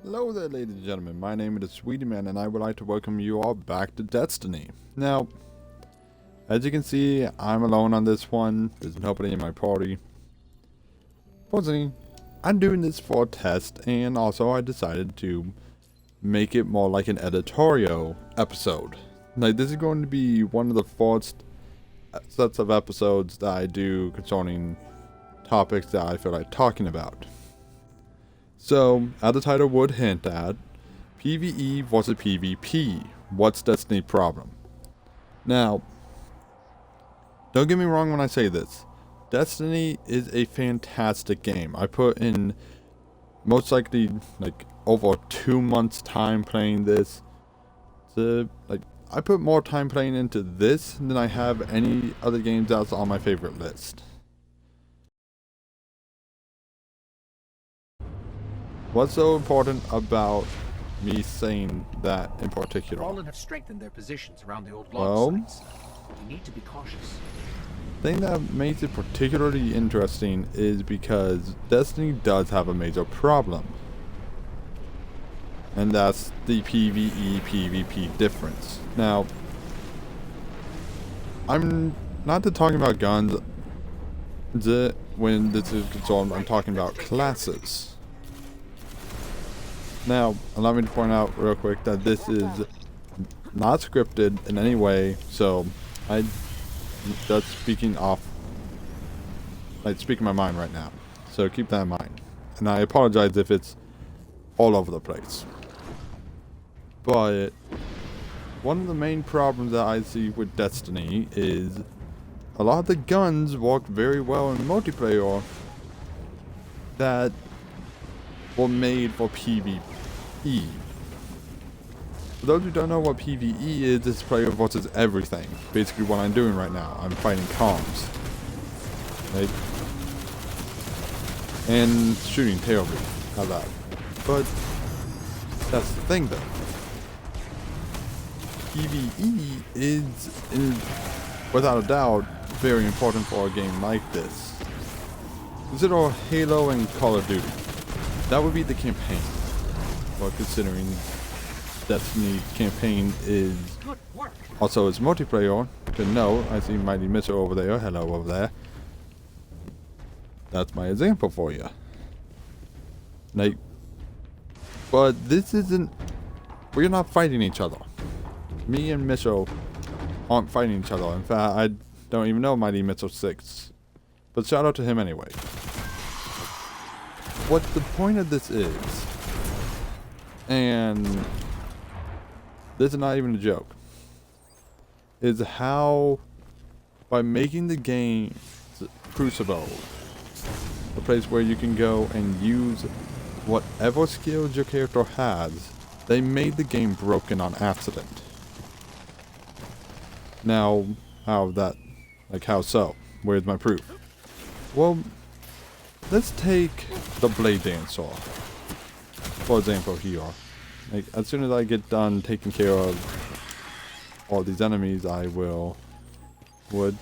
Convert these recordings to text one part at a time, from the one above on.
Hello there, ladies and gentlemen. My name is Sweetie Man, and I would like to welcome you all back to Destiny. Now, as you can see, I'm alone on this one. There's nobody in my party. Fortunately, I'm doing this for a test, and also I decided to make it more like an editorial episode. Like, this is going to be one of the first sets of episodes that I do concerning topics that I feel like talking about. So, as the title would hint at, PVE versus PvP. What's Destiny's problem? Now, don't get me wrong when I say this. Destiny is a fantastic game. I put in most likely like over 2 months time playing this. I put more time playing into this than I have any other games that's on my favorite list. What's so important about me saying that in particular? Fallen have strengthened their positions around the old Well, log sites. We need to be cautious. The thing that makes it particularly interesting is because Destiny does have a major problem. And that's the PvE PvP difference. Now, I'm not talking about guns. When this is concerned, I'm talking about classes. Now, allow me to point out real quick that this is not scripted in any way, so I just speaking my mind right now. So keep that in mind. And I apologize if it's all over the place. But one of the main problems that I see with Destiny is a lot of the guns work very well in multiplayer that were made for PvE. For those who don't know what PvE is, it's player versus everything. Basically what I'm doing right now. I'm fighting comms. Like, and shooting terribly. How that? But that's the thing though. PvE is without a doubt very important for a game like this. Consider Halo and Call of Duty. That would be the campaign. Well, considering Destiny's campaign is also its multiplayer. To know, I see Mighty Missile over there. Hello over there. That's my example for you. Like, but this isn't. We're not fighting each other. Me and Missile aren't fighting each other. In fact, I don't even know Mighty Missile 6. But shout out to him anyway. What the point of this is, and this is not even a joke, is how by making the game Crucible a place where you can go and use whatever skills your character has, they made the game broken on accident. Now, how so? Where's my proof? Well, let's take the Blade Dancer, for example here. Like, as soon as I get done taking care of all these enemies, I would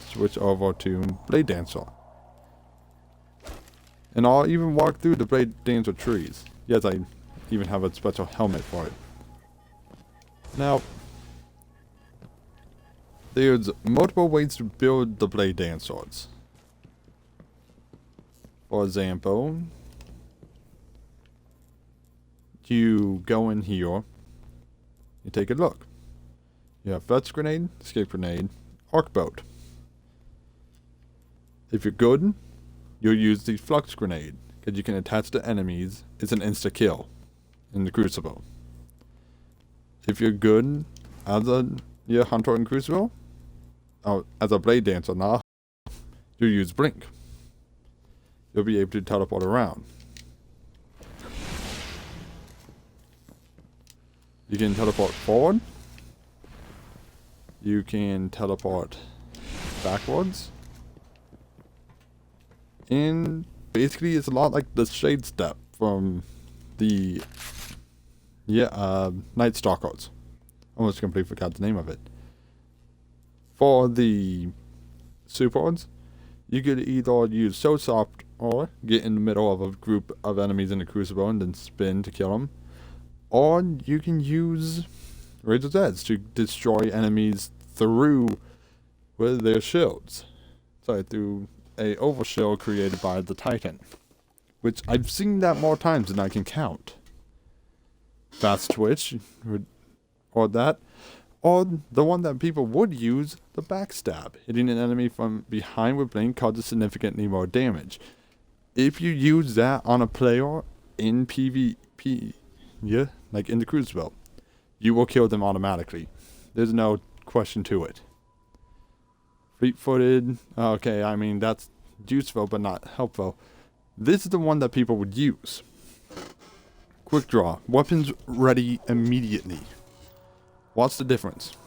switch over to Blade Dancer. And I'll even walk through the Blade Dancer trees. Yes, I even have a special helmet for it. Now, there's multiple ways to build the Blade Dancers. For example, you go in here, you take a look. You have Fetch Grenade, Escape Grenade, Arc Bolt. If you're good, you'll use the Flux Grenade, because you can attach to enemies. It's an insta-kill in the Crucible. If you're good as a Hunter in Crucible, as a Blade Dancer now, you use Blink. You'll be able to teleport around. You can teleport forward. You can teleport backwards. And basically it's a lot like the Shade Step from the Night Stalkers. Almost completely forgot the name of it. For the supports, you could either use Soul Soft or get in the middle of a group of enemies in the Crucible and then spin to kill them. Or you can use Razor's Edge to destroy enemies through with their shields. Sorry, through a overshield created by the Titan. Which I've seen that more times than I can count. Fast Twitch, or that. Or the one that people would use, the backstab. Hitting an enemy from behind with blink causes significantly more damage. If you use that on a player in PvP, yeah, like in the Crucible, you will kill them automatically. There's no question to it. Fleet-footed, okay, I mean, that's useful but not helpful. This is the one that people would use. Quick draw. Weapons ready immediately. What's the difference?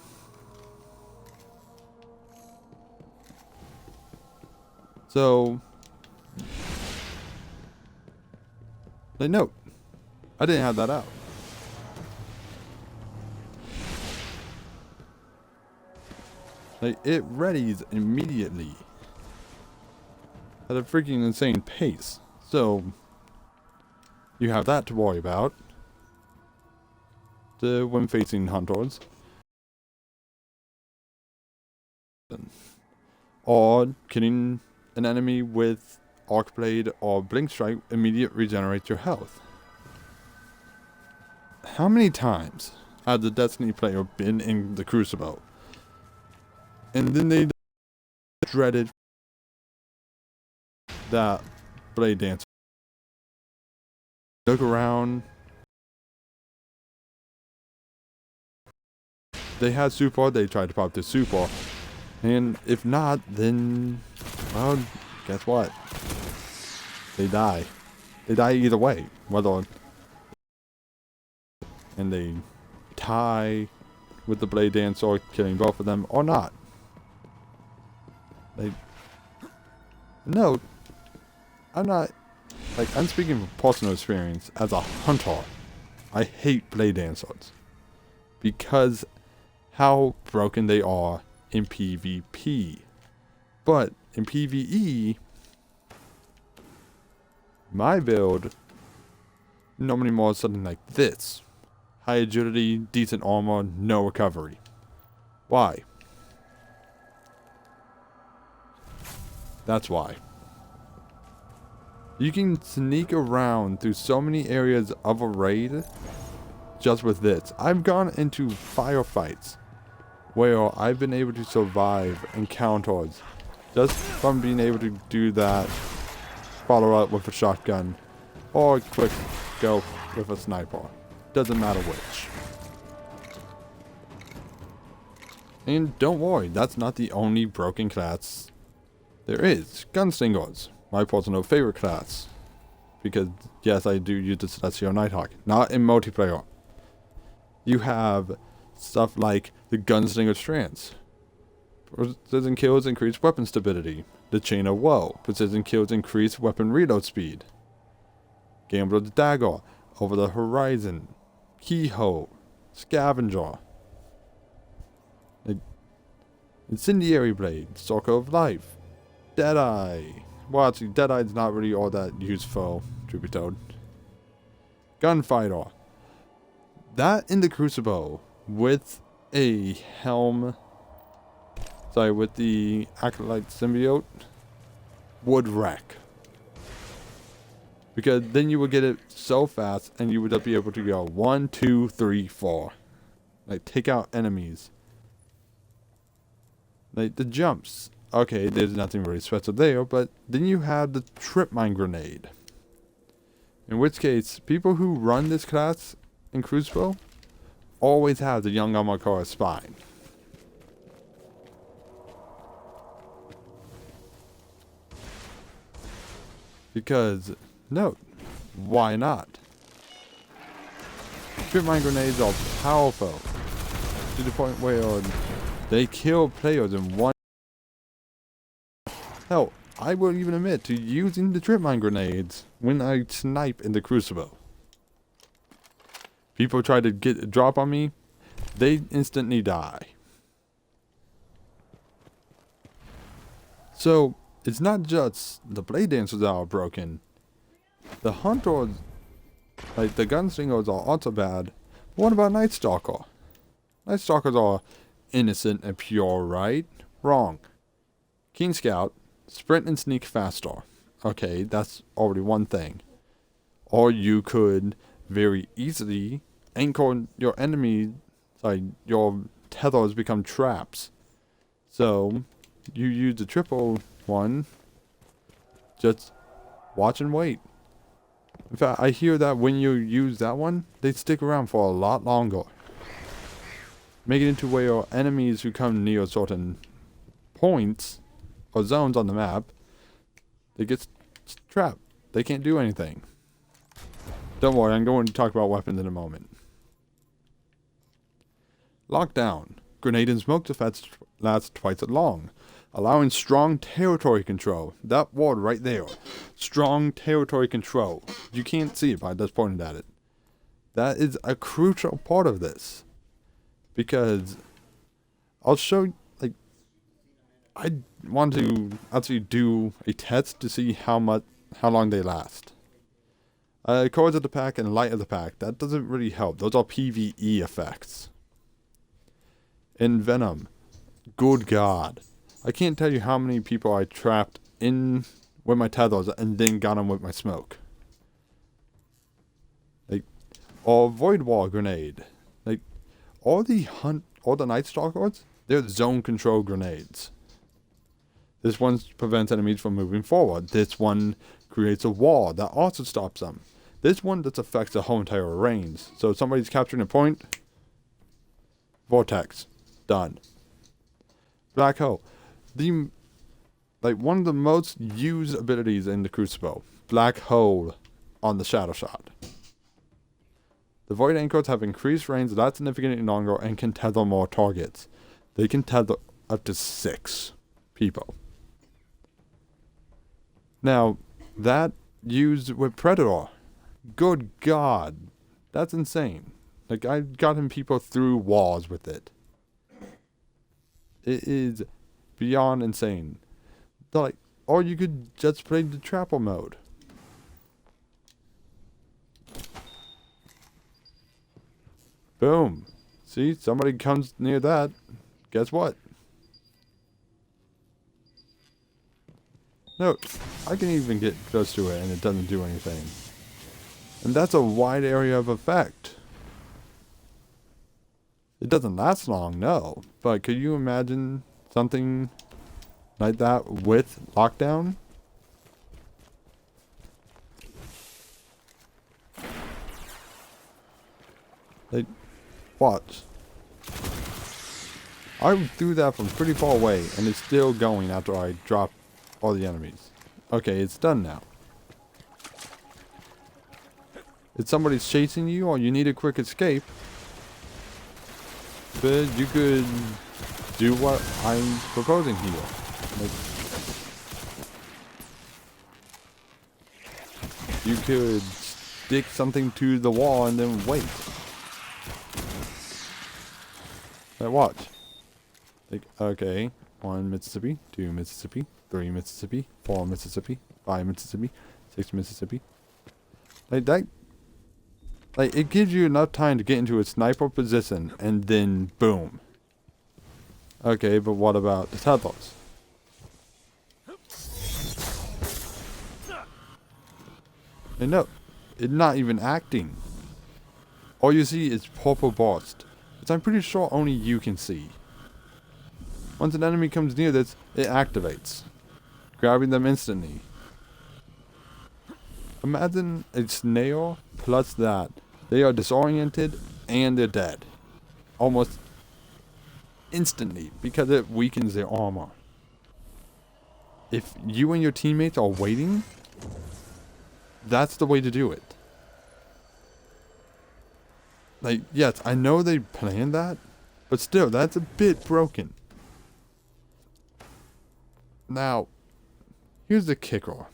So, like, note, I didn't have that out. Like, it readies immediately at a freaking insane pace. So, you have that to worry about. When facing hunters. Or killing an enemy with Arc Blade or Blink Strike immediate regenerates your health. How many times has the Destiny player been in the Crucible? And then they dreaded that Blade Dancer. Look around. They had support, they tried to pop this support. And if not, then, well, guess what? They die. They die either way. Whether, and they tie with the Blade Dancer, killing both of them, or not. Like, no, I'm not, like, I'm speaking from personal experience. As a hunter, I hate Blade Dancers. Because how broken they are in PvP. But in PvE, my build normally more something like this. High agility, decent armor, no recovery. Why? That's why. You can sneak around through so many areas of a raid just with this. I've gone into firefights where I've been able to survive encounters just from being able to do that, follow up with a shotgun, or quick go with a sniper. Doesn't matter which. And don't worry, that's not the only broken class there is. Gunslingers, my personal favorite class. Because, yes, I do use the Celestial Nighthawk. Not in multiplayer. You have stuff like the Gunslinger Strands. Precision kills increase weapon stability. The Chain of Woe. Precision kills increase weapon reload speed. Gambler's Dagger. Over the Horizon. Keyhole. Scavenger. Incendiary Blade. Circle of Life. Deadeye. Well, actually, Deadeye's not really all that useful, truth be told. Gunfighter. That in the Crucible with a helm, sorry, with the Acolyte Symbiote, would wreck. Because then you would get it so fast and you would just be able to go 1, 2, 3, 4. Like, take out enemies. Like, the jumps. Okay, there's nothing really special there, but then you have the Trip Mine Grenade. In which case, people who run this class in Crucible always have the Young Amakara Spine. Because, no, why not? Trip Mine Grenades are powerful to the point where they kill players in one. Hell, I will even admit to using the Trip Mine Grenades when I snipe in the Crucible. People try to get a drop on me, they instantly die. So, it's not just the Blade Dancers that are broken. The Hunters Like, the gunslingers are also bad. But what about Night Stalker? Night Stalkers are innocent and pure, right? Wrong. Keen Scout, sprint and sneak faster. Okay, that's already one thing. Or you could very easily anchor your enemy, like your tethers become traps. So you use the triple one, just watch and wait. In fact, I hear that when you use that one, they stick around for a lot longer. Make it into where your enemies who come near certain points or zones on the map, they get trapped. They can't do anything. Don't worry, I'm going to talk about weapons in a moment. Lockdown. Grenade and smoke effects last twice as long, allowing strong territory control. That word right there. Strong territory control. You can't see it, but I just pointed at it. That is a crucial part of this. Because I'll show you, like, I want to actually do a test to see how long they last. Cores of the pack and light of the pack, that doesn't really help. Those are PVE effects. In Venom, good God. I can't tell you how many people I trapped in with my tethers and then got them with my smoke. Like, or Void Wall Grenade. Like, all the Night Stalkers, they're zone control grenades. This one prevents enemies from moving forward. This one creates a wall that also stops them. This one just affects the whole entire range. So if somebody's capturing a point, Vortex. Done. Black Hole. One of the most used abilities in the Crucible. Black Hole on the Shadow Shot. The Void Anchors have increased range not significantly longer and can tether more targets. They can tether up to 6 people. Now, that used with Predator. Good God. That's insane. Like, I've gotten people through walls with it. It is beyond insane. Like, or you could just play the trapper mode. Boom. See, somebody comes near that. Guess what? No, I can even get close to it and it doesn't do anything. And that's a wide area of effect. It doesn't last long, no. But could you imagine something like that with lockdown? Like, watch. I threw that from pretty far away and it's still going after I drop all the enemies. Okay, it's done now. If somebody's chasing you or you need a quick escape, but you could do what I'm proposing here. Like, you could stick something to the wall and then wait. Like, watch. Like, okay, 1 Mississippi, 2 Mississippi, 3 Mississippi, 4 Mississippi, 5 Mississippi, 6 Mississippi. Like that. Like, it gives you enough time to get into a sniper position, and then boom. Okay, but what about the tethers? And no, it's not even acting. All you see is purple burst, which I'm pretty sure only you can see. Once an enemy comes near this, it activates, grabbing them instantly. Imagine a snail plus that. They are disoriented and they're dead. Almost instantly because it weakens their armor. If you and your teammates are waiting, that's the way to do it. Like, yes, I know they planned that, but still, that's a bit broken. Now, here's the kicker.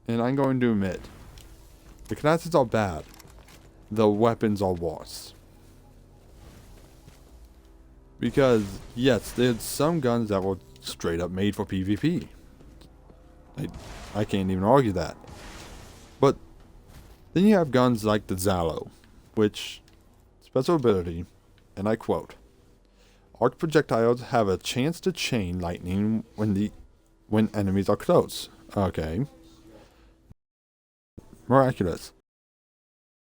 And I'm going to admit, the classes are bad. The weapons are worse. Because, yes, there's some guns that were straight up made for PvP. I can't even argue that. But Then you have guns like the Zalo, which, special ability, and I quote, arc projectiles have a chance to chain lightning when enemies are close. Okay. Miraculous.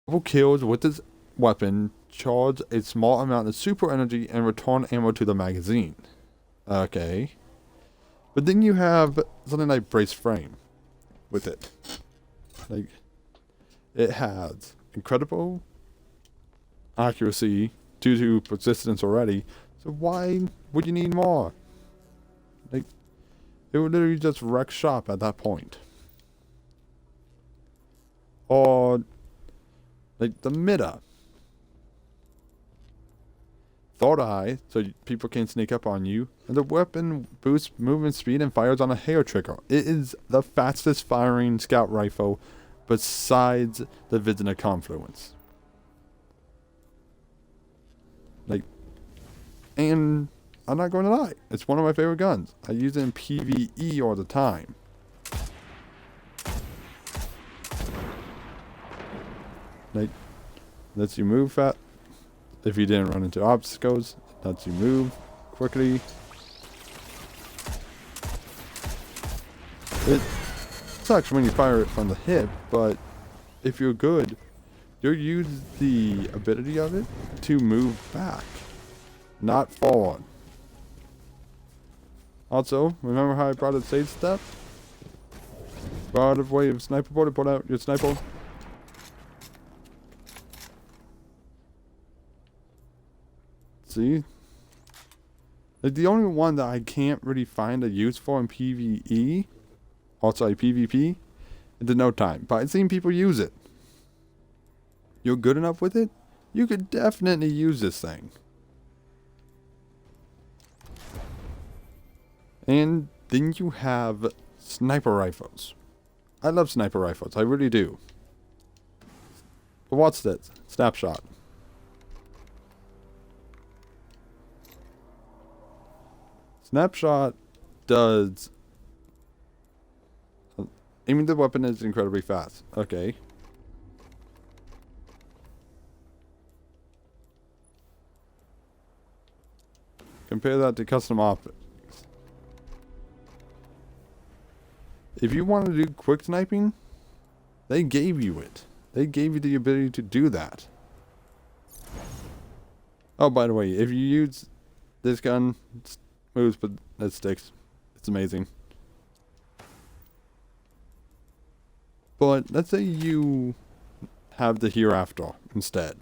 Double kills with this weapon charge a small amount of super energy and return ammo to the magazine. Okay. But then you have something like brace frame with it. Like, it has incredible accuracy due to persistence already. So why would you need more? Like, it would literally just wreck shop at that point. Or, like, the Mida. Third eye, so people can't sneak up on you. And the weapon boosts movement speed and fires on a hair trigger. It is the fastest firing scout rifle besides the Vizina Confluence. Like, and I'm not going to lie, it's one of my favorite guns. I use it in PVE all the time. Like, lets you move fast. If you didn't run into obstacles, it lets you move quickly. It sucks when you fire it from the hip, but if you're good, you'll use the ability of it to move back, not forward. Also, remember how I brought a save step? Out of way of sniper board, put out your sniper. See? Like, the only one that I can't really find a use for in PvE, also PvP, is the no time. But I've seen people use it. You're good enough with it, you could definitely use this thing. And then you have sniper rifles. I love sniper rifles, I really do. But what's this? Snapshot. Snapshot does... aiming the weapon is incredibly fast. Okay. Compare that to custom optics. If you want to do quick sniping, they gave you it. They gave you the ability to do that. Oh, by the way, if you use this gun, it moves, but it sticks. It's amazing. But let's say you have the hereafter instead.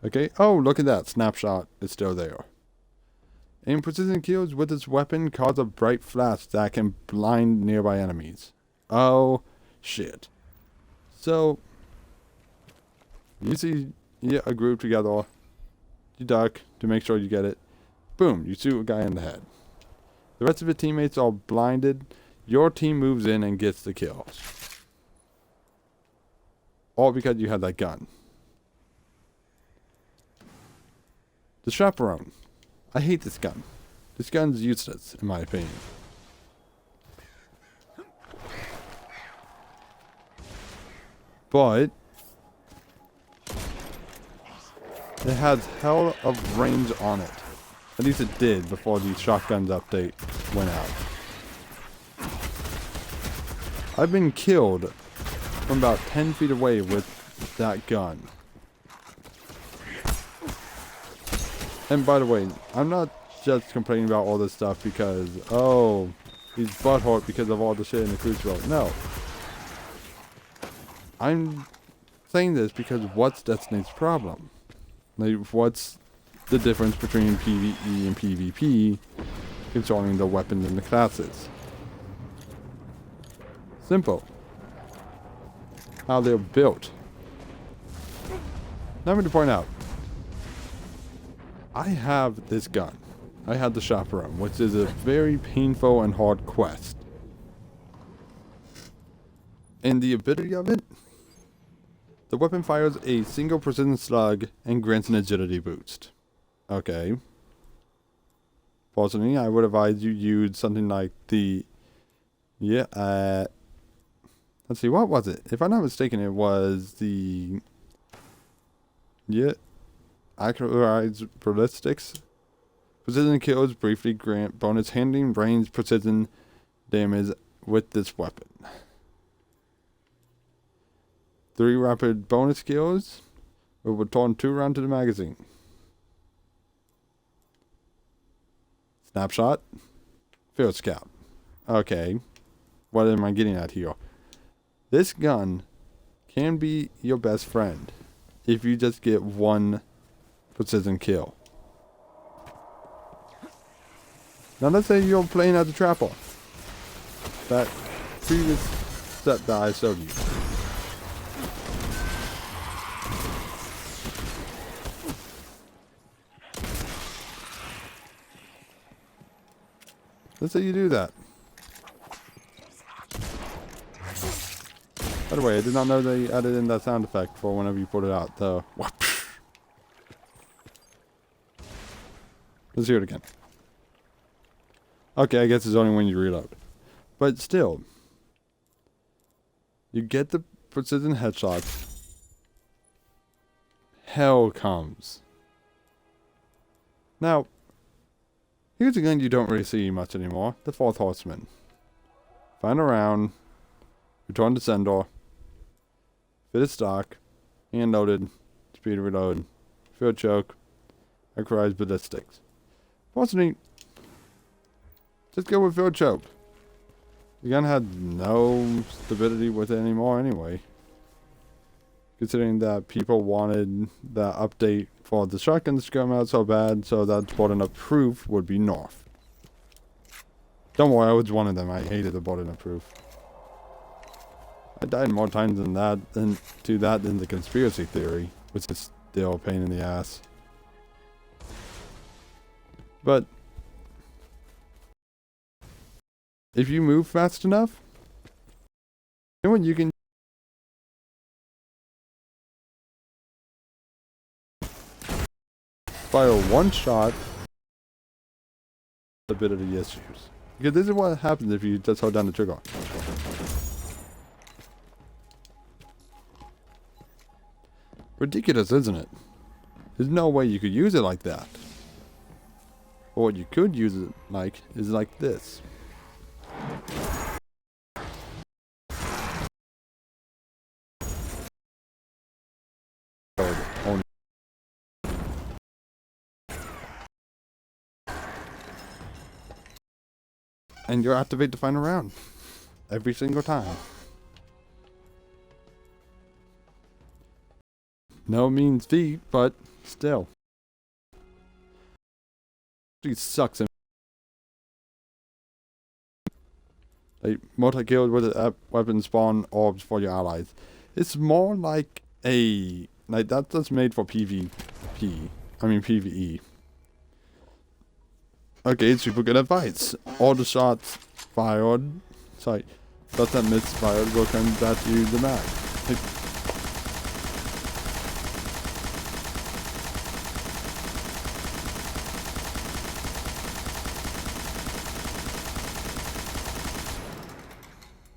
Okay. Oh, look at that. Snapshot is still there. And precision kills with this weapon cause a bright flash that can blind nearby enemies. Oh, shit. So, you see a group together. You duck to make sure you get it. Boom, you shoot a guy in the head. The rest of the teammates are blinded. Your team moves in and gets the kills. All because you had that gun. The chaperone. I hate this gun. This gun's useless, in my opinion. But it has hell of range on it. At least it did before the shotguns update went out. I've been killed from about 10 feet away with that gun. And by the way, I'm not just complaining about all this stuff because, oh, he's butthurt because of all the shit in the Crucible. No. I'm saying this because what's Destiny's problem? Like, what's the difference between PvE and PvP concerning the weapons and the classes? Simple. How they're built. Now I'm going to point out, I have this gun. I have the chaperone, which is a very painful and hard quest. And the ability of it, the weapon fires a single precision slug and grants an agility boost. Okay. Personally, I would advise you use something like the... yeah, Let's see, what was it? If I'm not mistaken, it was the... Yeah. Accurate ballistics. Precision kills briefly grant bonus handling range precision damage with this weapon. 3 rapid bonus kills will return 2 rounds to the magazine. Snapshot. Field scout. Okay. What am I getting at here? This gun can be your best friend if you just get 1 precision kill. Now let's say you're playing as a trapper. That previous set that I showed you. Let's say you do that. By the way, I did not know they added in that sound effect for whenever you put it out. The let's hear it again. Okay, I guess it's only when you reload. But still, you get the precision headshots. Hell comes. Now, here's a gun you don't really see much anymore. The Fourth Horseman. Find a round. Return to sender. Fit stock. Hand loaded. Speed reload. Field choke. Accurate ballistics. Fortunately, just go with field choke. The gun had no stability with it anymore anyway. Considering that people wanted the update for the shotguns to come out so bad, so that bullet up proof would be nerfed. Don't worry, I was one of them. I hated the bullet up proof. I died more times than the conspiracy theory, which is still a pain in the ass. But if you move fast enough, you know what, you can fire one shot. Ability issues. Because this is what happens if you just hold down the trigger. Ridiculous, isn't it? There's no way you could use it like that. Or what you could use it like is like this. And you activate the final round. Every single time. No means feat, but still. It sucks. Like, multi-kills with a weapon spawn orbs for your allies. It's more like a... Like, that's just made for PvP. I mean, PVE. Okay, super good advice. All the shots fired... Sorry. Shots that misfired will come back to the mag.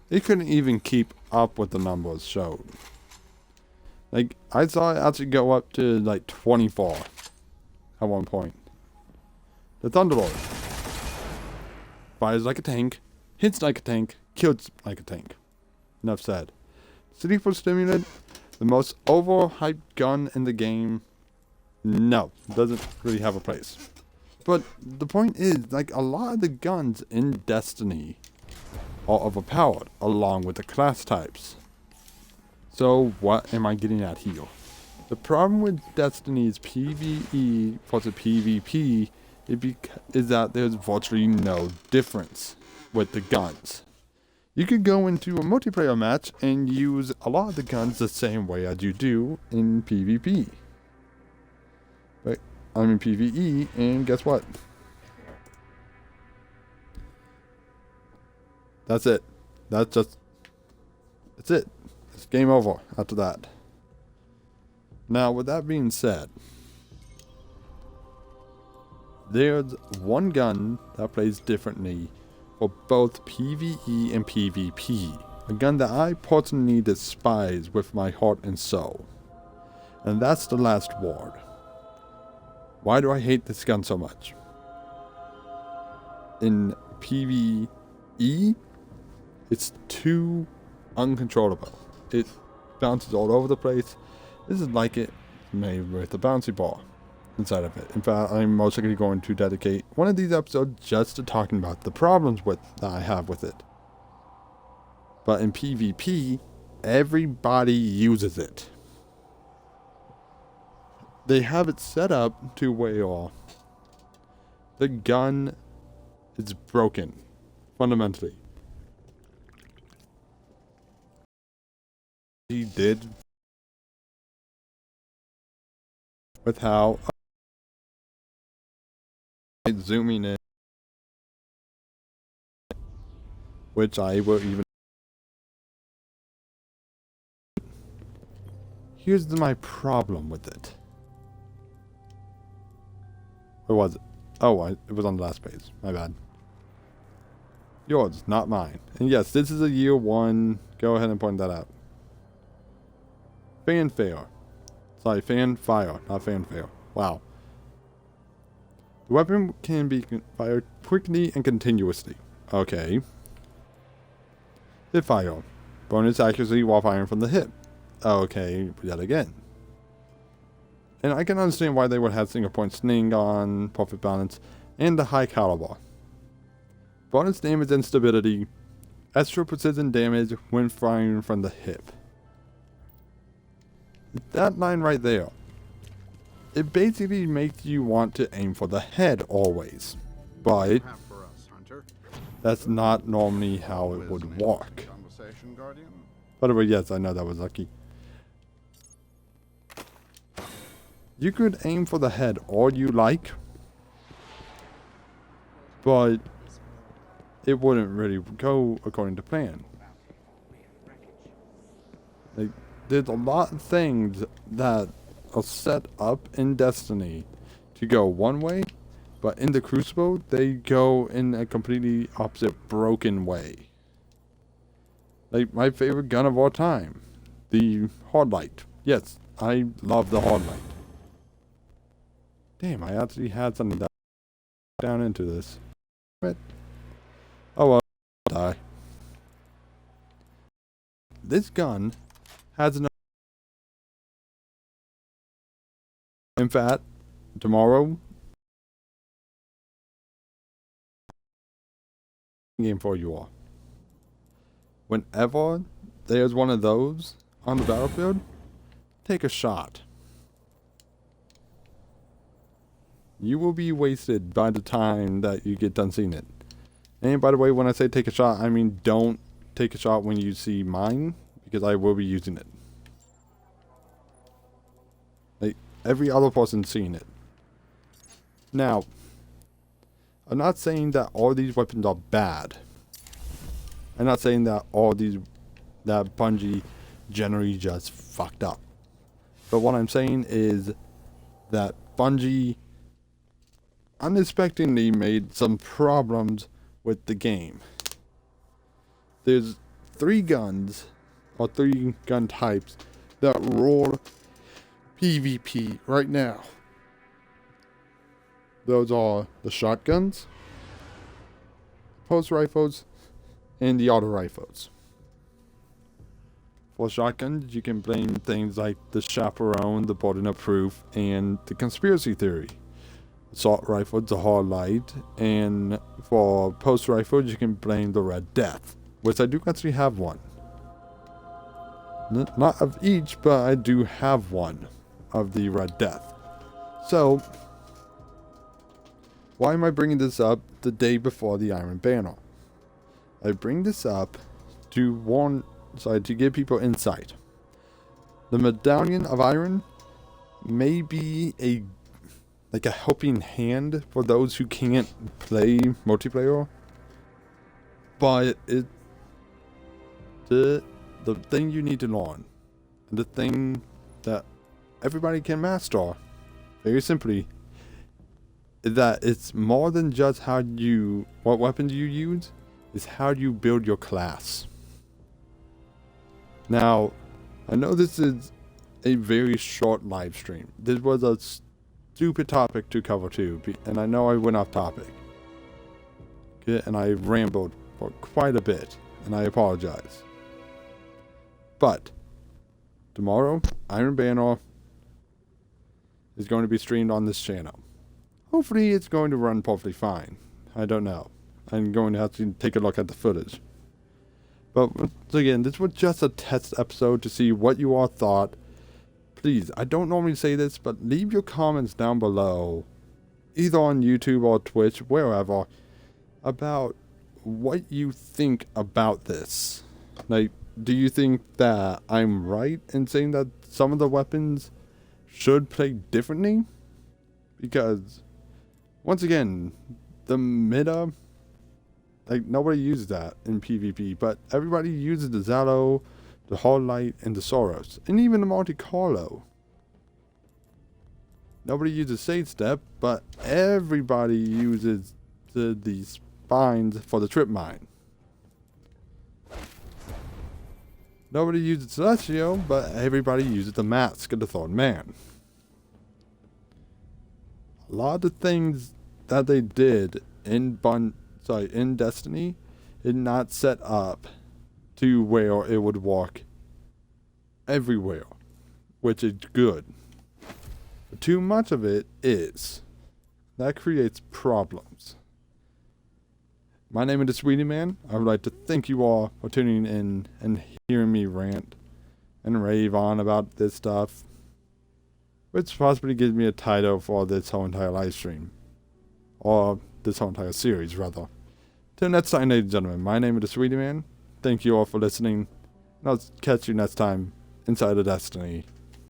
It couldn't even keep up with the numbers showed. Like, I saw it actually go up to like 24 at one point. The Thunderlord fires like a tank, hits like a tank, kills like a tank. Enough said. Sleeper Stimulant, the most overhyped gun in the game. No, doesn't really have a place. But the point is, like, a lot of the guns in Destiny are overpowered, along with the class types. So what am I getting at here? The problem with Destiny's PvE versus PvP is that there's virtually no difference with the guns. You could go into a multiplayer match and use a lot of the guns the same way as you do in PvP. Right? I'm in PvE, and guess what? That's it. That's it. It's game over after that. Now, with that being said, there's one gun that plays differently for both PvE and PvP. A gun that I personally despise with my heart and soul. And that's the last ward. Why do I hate this gun so much? In PVE, it's too uncontrollable. It bounces all over the place. This is like it made with a bouncy ball inside of it. In fact, I'm most likely going to dedicate one of these episodes just to talking about the problems that I have with it. But in PvP, everybody uses it. They have it set up to where the gun is broken, fundamentally. He did with how zooming in, which I will even. Here's my problem with it. Where was it? Oh, it was on the last page. My bad. Yours, not mine. And yes, this is a year one. Go ahead and point that out. Fanfare. Sorry, fanfire, not fanfare. Wow. The weapon can be fired quickly and continuously. Okay. Hip fire. Bonus accuracy while firing from the hip. Okay, yet again. And I can understand why they would have single point sling on, perfect balance, and the high caliber. Bonus damage and stability, extra precision damage when firing from the hip. That line right there, it basically makes you want to aim for the head always. But that's not normally how it would work. By the way, yes, I know that was lucky. You could aim for the head all you like, but it wouldn't really go according to plan. Like, there's a lot of things that are set up in Destiny to go one way, but in the Crucible, they go in a completely opposite, broken way. Like, my favorite gun of all time, the Hardlight. Yes, I love the Hardlight. Damn, I actually had something that down into this. But, oh well, I'll die. This gun has no. In fact, tomorrow, game for you all. Whenever there's one of those on the battlefield, take a shot. You will be wasted by the time that you get done seeing it. And by the way, when I say take a shot, I mean don't take a shot when you see mine, because I will be using it. Like, every other person seeing it. Now, I'm not saying that all these weapons are bad. I'm not saying that that Bungie generally just fucked up. But what I'm saying is that Bungie unexpectedly made some problems with the game. There's 3 guns, or 3 gun types, that rule PvP right now. Those are the shotguns, pulse rifles, and the auto rifles. For shotguns, you can blame things like the chaperone, the burden of proof, and the conspiracy theory. Assault rifles, the hard light, and for pulse rifles, you can blame the Red Death, which I do actually have one. Not of each, but I do have one of the Red Death. So, why am I bringing this up the day before the Iron Banner? I bring this up to to give people insight. The Medallion of Iron may be a helping hand for those who can't play multiplayer, but the thing you need to learn, and the thing that everybody can master, very simply, is that it's more than just what weapons you use, it's how you build your class. Now, I know this is a very short live stream. This was a stupid topic to cover too, and I know I went off topic. Okay, and I rambled for quite a bit, and I apologize. But tomorrow, Iron Banner is going to be streamed on this channel. Hopefully it's going to run perfectly fine. I don't know. I'm going to have to take a look at the footage. But once again, this was just a test episode to see what you all thought. Please, I don't normally say this, but leave your comments down below, either on YouTube or Twitch, wherever, about what you think about this. Like, do you think that I'm right in saying that some of the weapons should play differently? Because, once again, the meta, like, nobody uses that in PvP, but everybody uses the Zalo, the Hardlight, and the Soros, and even the Monte Carlo. Nobody uses Sage Step, but everybody uses the spines for the Trip Mine. Nobody uses Celestial, but everybody uses the Mask of the Third Man. A lot of the things that they did in Destiny is not set up to where it would work everywhere, which is good. But too much of it is. That creates problems. My name is the Sweetie Man. I would like to thank you all for tuning in and hearing me rant and rave on about this stuff, which possibly gives me a title for this whole entire live stream. Or this whole entire series, rather. Till next time, ladies and gentlemen, my name is the Sweetie Man. Thank you all for listening, and I'll catch you next time inside of Destiny.